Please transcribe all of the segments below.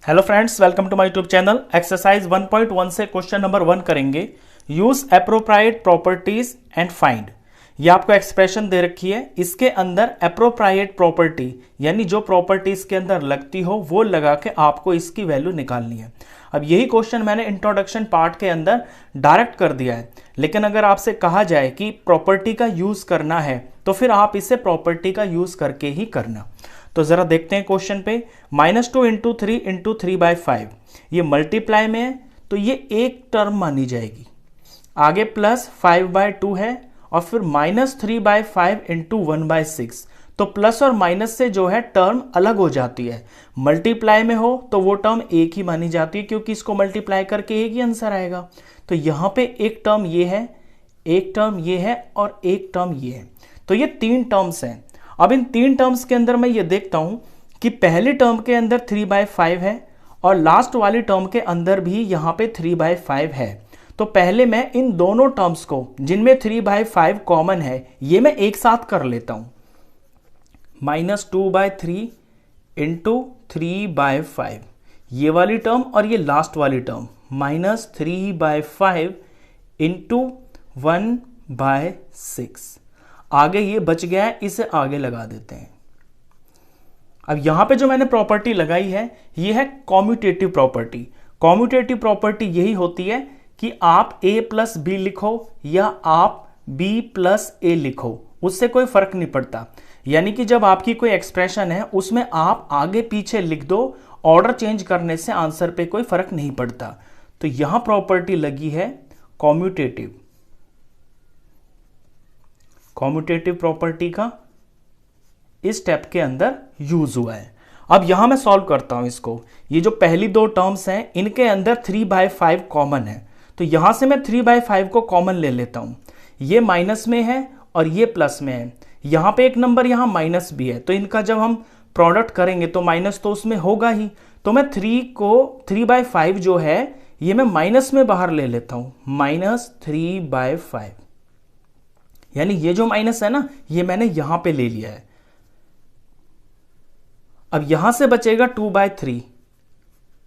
Hello friends, welcome to my YouTube channel. Exercise 1.1 से question number 1 करेंगे। Use appropriate properties and find. ये आपको expression दे रखी है, इसके अंदर एप्रोप्राइट प्रॉपर्टी यानी जो प्रॉपर्टी इसके अंदर लगती हो वो लगा के आपको इसकी वैल्यू निकालनी है। अब यही क्वेश्चन मैंने इंट्रोडक्शन पार्ट के अंदर डायरेक्ट कर दिया है, लेकिन अगर आपसे कहा जाए कि प्रॉपर्टी का यूज करना है तो फिर आप इसे प्रॉपर्टी का यूज करके ही करना। तो जरा देखते हैं क्वेश्चन पे। -2 × 3 × 3/5 ये मल्टीप्लाई में है तो ये एक टर्म मानी जाएगी। आगे +5/2 है और फिर -3/5 × 1/6। तो प्लस और माइनस से जो है टर्म अलग हो जाती है। मल्टीप्लाई में हो तो वो टर्म एक ही मानी जाती है क्योंकि इसको मल्टीप्लाई करके एक ही आंसर आएगा। तो यहां पे एक टर्म ये है, एक टर्म ये है और एक टर्म ये है। तो ये 3 टर्म्स हैं। अब इन 3 टर्म्स के अंदर मैं ये देखता हूं कि पहली टर्म के अंदर 3/5 है और लास्ट वाली टर्म के अंदर भी यहां पे 3/5 है। तो पहले मैं इन दोनों टर्म्स को जिनमें 3/5 कॉमन है ये मैं एक साथ कर लेता हूं। -2/3 × 3/5 ये वाली टर्म और ये लास्ट वाली टर्म -3/5 × 1/6। आगे ये बच गया है, इसे आगे लगा देते हैं। अब यहां पे जो मैंने प्रॉपर्टी लगाई है ये है कॉम्यूटेटिव प्रॉपर्टी। कॉम्यूटेटिव प्रॉपर्टी यही होती है कि आप a + b लिखो या आप b + a लिखो, उससे कोई फर्क नहीं पड़ता। यानी कि जब आपकी कोई एक्सप्रेशन है उसमें आप आगे पीछे लिख दो, ऑर्डर चेंज करने से आंसर पे कोई फर्क नहीं पड़ता। तो यहां प्रॉपर्टी लगी है कॉम्यूटेटिव। कॉम्यूटेटिव प्रॉपर्टी का इस स्टेप के अंदर यूज हुआ है। अब यहां मैं सॉल्व करता हूं इसको। ये जो पहली 2 टर्म्स हैं इनके अंदर 3/5 कॉमन है, तो यहां से मैं 3/5 को कॉमन ले लेता हूं। ये माइनस में है और ये प्लस में है। यहां पे एक नंबर यहां माइनस भी है, तो इनका जब हम प्रोडक्ट करेंगे तो माइनस तो उसमें होगा ही। तो मैं 3/5 जो है ये मैं माइनस में बाहर ले लेता हूं, -3/5। यानी ये जो माइनस है ना ये मैंने यहां पे ले लिया है। अब यहां से बचेगा 2/3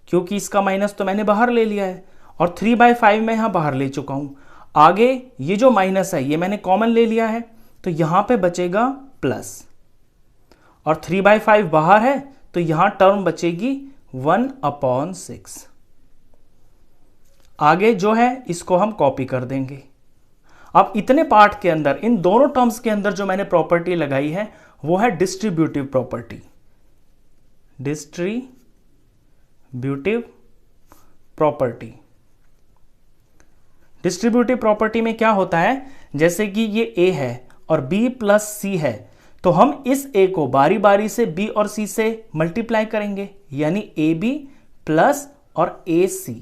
क्योंकि इसका माइनस तो मैंने बाहर ले लिया है और 3/5 मैं यहां बाहर ले चुका हूं। आगे ये जो माइनस है ये मैंने कॉमन ले लिया है, तो यहां पे बचेगा प्लस और 3/5 बाहर है तो यहां टर्म बचेगी 1/6। आगे जो है इसको हम कॉपी कर देंगे। अब इतने पार्ट के अंदर इन दोनों टर्म्स के अंदर जो मैंने प्रॉपर्टी लगाई है वो है distributive property. Distributive property. Distributive property में क्या होता है, जैसे कि ये a है और b + c है, तो हम इस a को बारी बारी से b और c से मल्टीप्लाई करेंगे, यानी ab प्लस और ac।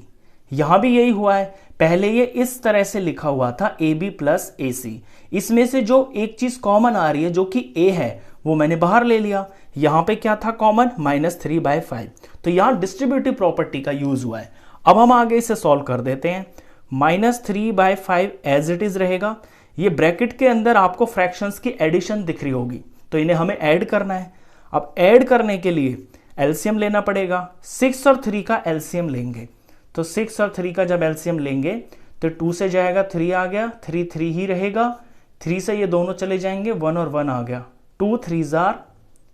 यहां भी यही हुआ है। पहले ये इस तरह से लिखा हुआ था ab + ac। इसमें से जो एक चीज कॉमन आ रही है जो कि a है वो मैंने बाहर ले लिया। यहां पे क्या था कॉमन, -3/5। तो यहां डिस्ट्रीब्यूटिव प्रॉपर्टी का यूज हुआ है। अब हम आगे इसे सॉल्व कर देते हैं। -3/5 एज इट इज रहेगा। ये ब्रैकेट के अंदर आपको फ्रैक्शंस की एडिशन दिख रही होगी, तो इन्हें हमें ऐड करना है। अब ऐड करने के लिए एलसीएम लेना पड़ेगा। 6 और 3 का एलसीएम लेंगे, तो 6 और 3 का जब एलसीएम लेंगे तो 2 से जाएगा 3 आ गया, 3 3 ही रहेगा। 3 से ये दोनों चले जाएंगे, 1 और 1 आ गया, 2 3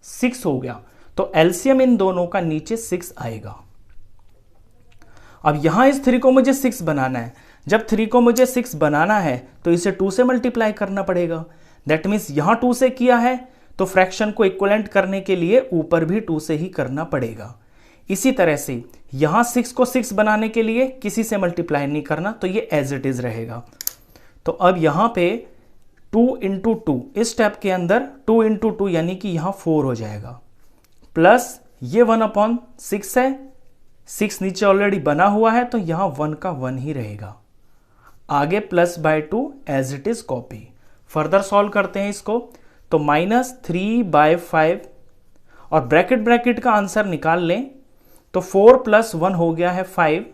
6 हो गया। तो एलसीएम इन दोनों का नीचे 6 आएगा। अब यहां इस 3 को मुझे 6 बनाना है। जब 3 को मुझे 6 बनाना है तो इसे 2 से मल्टीप्लाई करना पड़ेगा। दैट मीन्स यहां 2 से किया है तो फ्रैक्शन को इक्विवेलेंट करने के लिए ऊपर भी 2 से ही करना पड़ेगा। इसी तरह से यहां 6 को 6 बनाने के लिए किसी से मल्टीप्लाई नहीं करना, तो ये एज इट इज रहेगा। तो अब यहां पे 2 × 2 इस स्टेप के अंदर 2 × 2 यानी कि यहां 4 हो जाएगा, प्लस ये 1/6 है। 6 नीचे ऑलरेडी बना हुआ है तो यहां 1 का 1 ही रहेगा। आगे +/2 as it is copy. Further solve करते हैं इसको। तो -3/5 और ब्रैकेट का आंसर निकाल लें तो 4 + 1 हो गया है 5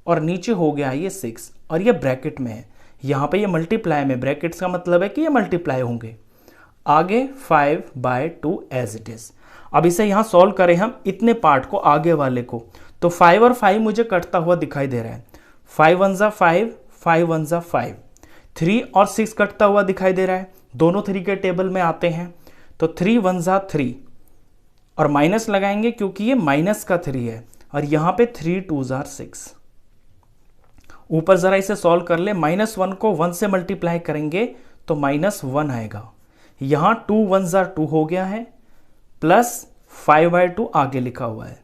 और नीचे हो गया ये 6 और ये ब्रैकेट में है। यहां पे ये मल्टीप्लाई में, ब्रैकेट्स का मतलब है कि ये मल्टीप्लाई होंगे। आगे 5/2 एज इट इज। अब इसे यहां सॉल्व करें हम इतने पार्ट को, आगे वाले को, तो 5 और 5 मुझे कटता हुआ दिखाई दे रहा है। 5 1 जा 5, 5 1 जा 5। 3 और 6 कटता हुआ दिखाई दे रहा है, दोनों 3 के टेबल में आते हैं। तो 3 1 जा 3 और माइनस लगाएंगे क्योंकि ये माइनस का 3 है, और यहां पे 3 2 जा 6। ऊपर जरा इसे सॉल्व कर ले। -1 को 1 से मल्टीप्लाई करेंगे तो -1 आएगा। यहां 2 1 जा 2 हो गया है, प्लस 5/2 आगे लिखा हुआ है।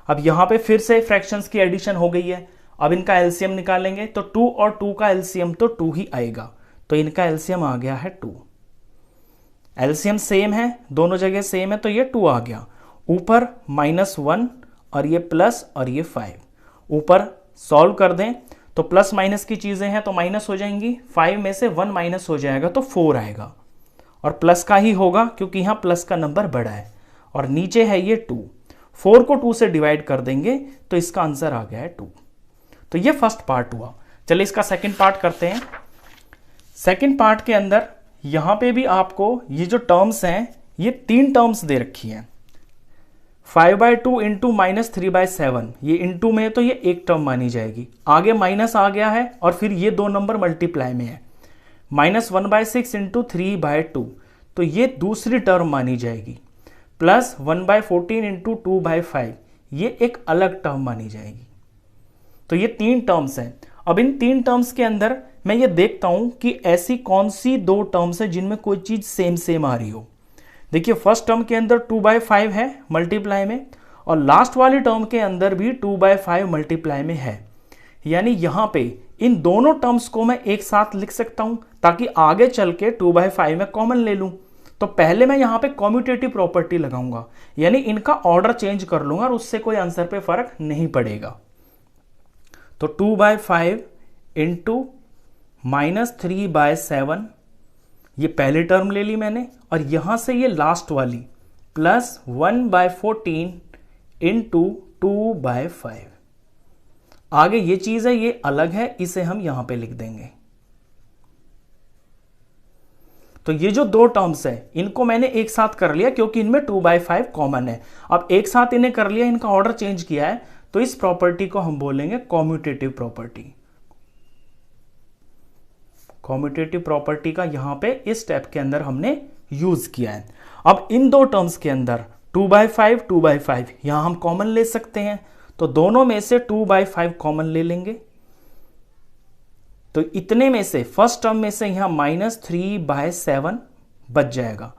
अब यहां पे फिर से फ्रैक्शंस की एडिशन हो गई है। अब इनका एलसीएम निकालेंगे तो 2 और 2 का एलसीएम तो 2 ही आएगा, तो इनका एलसीएम आ गया है 2। एलसीएम सेम है, दोनों जगह सेम है, तो ये 2 आ गया। ऊपर -1 और ये प्लस और ये 5। ऊपर सॉल्व कर दें तो प्लस माइनस की चीजें हैं तो माइनस हो जाएंगी। 5 में से 1 माइनस हो जाएगा तो 4 आएगा, और प्लस का ही होगा क्योंकि यहां प्लस का नंबर बड़ा है, और नीचे है ये 2। 4 को 2 से डिवाइड कर देंगे तो इसका आंसर आ गया है 2। तो ये फर्स्ट पार्ट हुआ। चलिए इसका सेकंड पार्ट करते हैं। सेकंड पार्ट के अंदर यहां पे भी आपको ये जो टर्म्स हैं, ये 3 टर्म्स दे रखी हैं। 5/2 इंटू -3/7, ये इंटू में तो ये एक टर्म मानी जाएगी। आगे माइनस आ गया है और फिर ये 2 नंबर मल्टीप्लाई में है। -1/6 इंटू 3/2, तो ये दूसरी टर्म मानी जाएगी। प्लस 1/14 इंटू 2/5, ये एक अलग टर्म मानी जाएगी। तो ये 3 टर्म्स हैं। अब इन 3 टर्म्स के अंदर मैं ये देखता हूं कि ऐसी कौन सी 2 टर्म्स है जिनमें कोई चीज सेम सेम आ रही हो। देखिए फर्स्ट टर्म के अंदर 2/5 है मल्टीप्लाई में, और लास्ट वाली टर्म के अंदर भी 2/5 मल्टीप्लाई में है। यानी यहां पे इन दोनों टर्म्स को मैं एक साथ लिख सकता हूं ताकि आगे चल के 2/5 में कॉमन ले लूं। तो पहले मैं यहां पे कॉम्यूटेटिव प्रॉपर्टी लगाऊंगा, यानी इनका ऑर्डर चेंज कर लूंगा और उससे कोई आंसर पे फर्क नहीं पड़ेगा। तो 2/5 इंटू -3/7, ये पहली टर्म ले ली मैंने, और यहां से ये लास्ट वाली प्लस 1/14 इंटू 2/5। आगे ये चीज है, ये अलग है, इसे हम यहां पे लिख देंगे। तो ये जो 2 टर्म्स है इनको मैंने एक साथ कर लिया क्योंकि इनमें 2/5 कॉमन है। अब एक साथ इन्हें कर लिया, इनका ऑर्डर चेंज किया है, तो इस प्रॉपर्टी को हम बोलेंगे कॉम्यूटेटिव प्रॉपर्टी। कॉम्यूटेटिव प्रॉपर्टी का यहां पे इस स्टेप के अंदर हमने यूज किया है। अब इन 2 टर्म्स के अंदर 2/5 2/5 यहां हम कॉमन ले सकते हैं, तो दोनों में से 2/5 कॉमन ले लेंगे। तो इतने में से फर्स्ट टर्म में से यहां -3/7 बच जाएगा।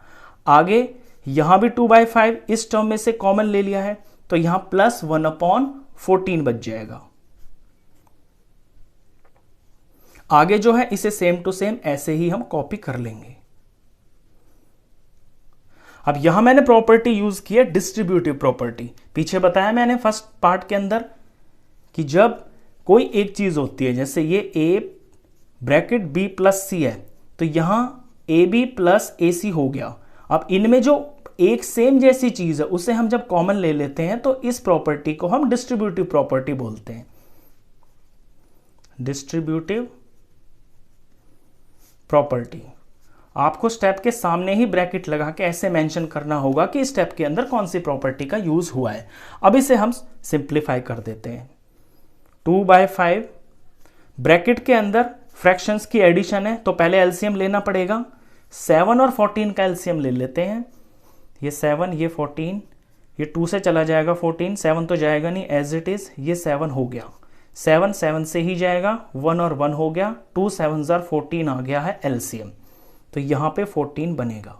आगे यहां भी 2/5 इस टर्म में से कॉमन ले लिया है, तो यहां प्लस 1/14 बच जाएगा। आगे जो है इसे सेम टू सेम ऐसे ही हम कॉपी कर लेंगे। अब यहां मैंने प्रॉपर्टी यूज की है डिस्ट्रीब्यूटिव प्रॉपर्टी। पीछे बताया मैंने फर्स्ट पार्ट के अंदर कि जब कोई एक चीज होती है, जैसे ये a bracket b plus c है, तो यहां ab प्लस ac हो गया। अब इनमें जो एक सेम जैसी चीज है उसे हम जब कॉमन ले लेते हैं तो इस प्रॉपर्टी को हम डिस्ट्रीब्यूटिव प्रॉपर्टी बोलते हैं। डिस्ट्रीब्यूटिव प्रॉपर्टी आपको स्टेप के सामने ही ब्रैकेट लगा के ऐसे मेंशन करना होगा कि स्टेप के अंदर कौन सी प्रॉपर्टी का यूज हुआ है। अब इसे हम सिंप्लीफाई कर देते हैं। 2/5 ब्रैकेट के अंदर फ्रैक्शंस की एडिशन है, तो पहले एलसीएम लेना पड़ेगा। 7 और 14 का एलसीएम ले लेते हैं। ये 7 ये 14, ये 2 से चला जाएगा 14, 7 तो जाएगा नहीं, एज इट इज ये 7 हो गया। 7 7 से ही जाएगा, 1 और 1 हो गया, 2 7 14 आ गया है एलसीएम। तो यहां पे 14 बनेगा।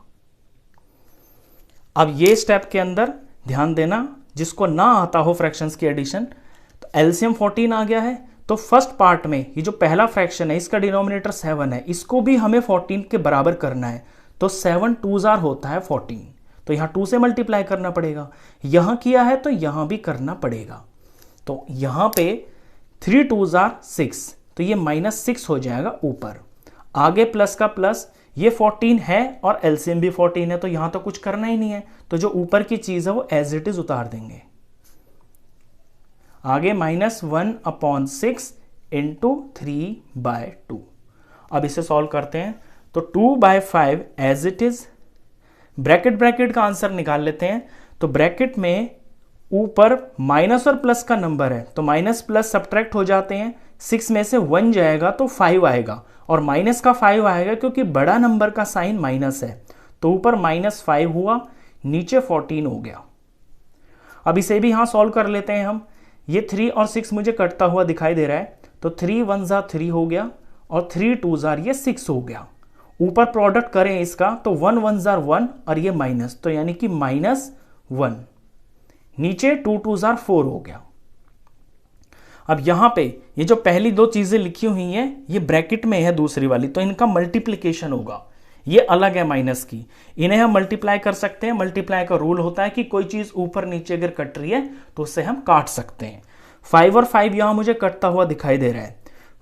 अब ये स्टेप के अंदर ध्यान देना, जिसको ना आता हो फ्रैक्शंस की एडिशन, तो एलसीएम 14 आ गया है। तो फर्स्ट पार्ट में ये जो पहला फ्रैक्शन है इसका डिनोमिनेटर 7 है, इसको भी हमें 14 के बराबर करना है। तो 7 2 होता है 14, तो यहां 2 से मल्टीप्लाई करना पड़ेगा। यहां किया है तो यहां भी करना पड़ेगा। तो यहां पे 3 2 6, तो ये -6 हो जाएगा ऊपर। आगे प्लस का प्लस, ये 14 है और एलसीएम भी 14 है, तो यहां तो कुछ करना ही नहीं है। तो जो ऊपर की चीज है वो एज इट इज उतार देंगे। आगे -1/6 इंटू 3/2। अब इसे सॉल्व करते हैं। तो 2/5 एज इट इज, ब्रैकेट का आंसर निकाल लेते हैं। तो ब्रैकेट में ऊपर माइनस और प्लस का नंबर है तो माइनस प्लस सब्ट्रैक्ट हो जाते हैं, 6 में से 1 जाएगा तो 5 आएगा और माइनस का 5 आएगा क्योंकि बड़ा नंबर का साइन माइनस है, तो ऊपर -5 हुआ, नीचे 14 हो गया। अब इसे भी यहां सॉल्व कर लेते हैं हम। ये 3 और 6 मुझे कटता हुआ दिखाई दे रहा है, तो 3 1 ज़ा 3 हो गया और 3 2 ज़ा ये 6 हो गया। ऊपर प्रोडक्ट करें इसका तो 1 1 ज़ा 1 और ये माइनस, तो यानी कि -1। नीचे 2 2 ज़ा 4 हो गया। अब यहां पे ये जो पहली दो चीजें लिखी हुई हैं ये ब्रैकेट में है दूसरी वाली, तो इनका मल्टीप्लिकेशन होगा, ये अलग है माइनस की, इन्हें हम मल्टीप्लाई कर सकते हैं। मल्टीप्लाई का रूल होता है कि कोई चीज ऊपर नीचे अगर कट रही है तो उससे हम काट सकते हैं। 5 और 5 यहां मुझे कटता हुआ दिखाई दे रहा है,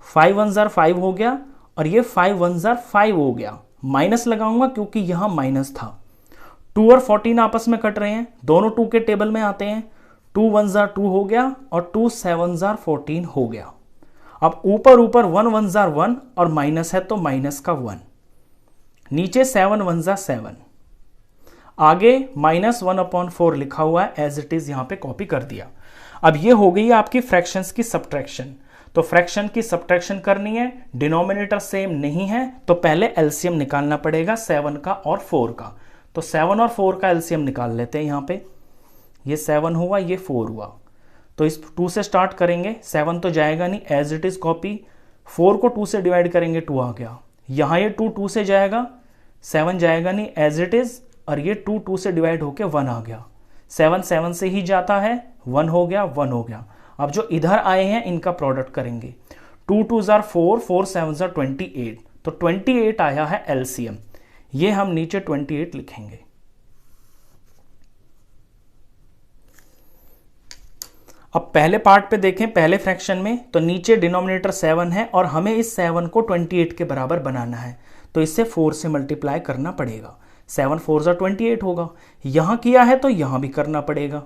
5 1 ज़ा 5 हो गया और ये 5 1 ज़ा 5 हो गया। माइनस लगाऊंगा क्योंकि यहां माइनस था। 2 और 14 आपस में कट रहे हैं, दोनों 2 के टेबल में आते हैं, 2 1 ज़ा 2 हो गया और 2 7 ज़ा 14 हो गया। अब ऊपर 1 1 ज़ा 1 और माइनस है तो माइनस का 1, नीचे 7 1 ज़ा 7, आगे -1/4 लिखा हुआ है, एज इट इज यहां पे कॉपी कर दिया। अब ये हो गई आपकी फ्रैक्शंस की सब्ट्रैक्शन। तो फ्रैक्शन की सब्ट्रैक्शन करनी है, डिनोमिनेटर सेम नहीं है तो पहले एलसीएम निकालना पड़ेगा 7 का और 4 का। तो 7 और 4 का एलसीएम निकाल लेते हैं। यहां पे ये 7 हुआ, ये 4 हुआ, तो इस 2 से स्टार्ट करेंगे, 7 तो जाएगा नहीं, एज इट इज कॉपी। 4 को 2 से डिवाइड करेंगे, 2 आ गया। यहां ये 2 से जाएगा, 7 जाएगा नहीं, एज इट इज, और ये 2 से डिवाइड होके 1 आ गया। 7 7 से ही जाता है, 1 हो गया, 1 हो गया। अब जो इधर आए हैं इनका प्रोडक्ट करेंगे, 2 2 ज़ा 4, 4 7 ज़ा 28, तो 28 आया है एलसीएम। ये हम नीचे 28 लिखेंगे। अब पहले पार्ट पे देखें, पहले फ्रैक्शन में तो नीचे डिनोमिनेटर 7 है और हमें इस 7 को 28 के बराबर बनाना है, तो इससे 4 से मल्टीप्लाई करना पड़ेगा। 7 4 ज़ा 28 होगा, यहां किया है तो यहां भी करना पड़ेगा।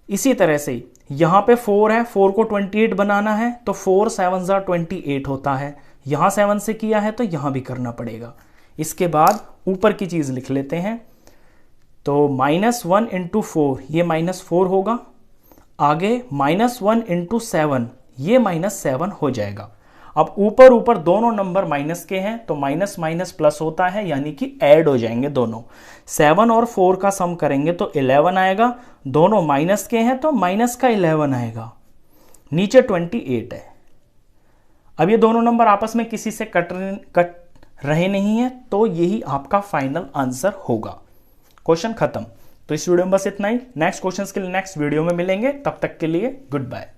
इसी तरह से यहां पे 4 है, 4 को 28 बनाना है तो 4 7 ज़ा 28 होता है, यहां 7 से किया है तो यहां भी करना पड़ेगा। इसके बाद ऊपर की चीज लिख लेते हैं, तो -1 × 4 ये -4 होगा, आगे -1 × 7 ये -7 हो जाएगा। अब ऊपर ऊपर दोनों नंबर माइनस के हैं तो माइनस माइनस प्लस होता है, यानी कि ऐड हो जाएंगे दोनों। 7 और 4 का सम करेंगे तो 11 आएगा, दोनों माइनस के हैं तो माइनस का 11 आएगा, नीचे 28 है। अब ये दोनों नंबर आपस में किसी से कट रहे नहीं है, तो यही आपका फाइनल आंसर होगा। क्वेश्चन खत्म। तो इस वीडियो में बस इतना ही। नेक्स्ट क्वेश्चंस के लिए नेक्स्ट वीडियो में मिलेंगे, तब तक के लिए गुड बाय।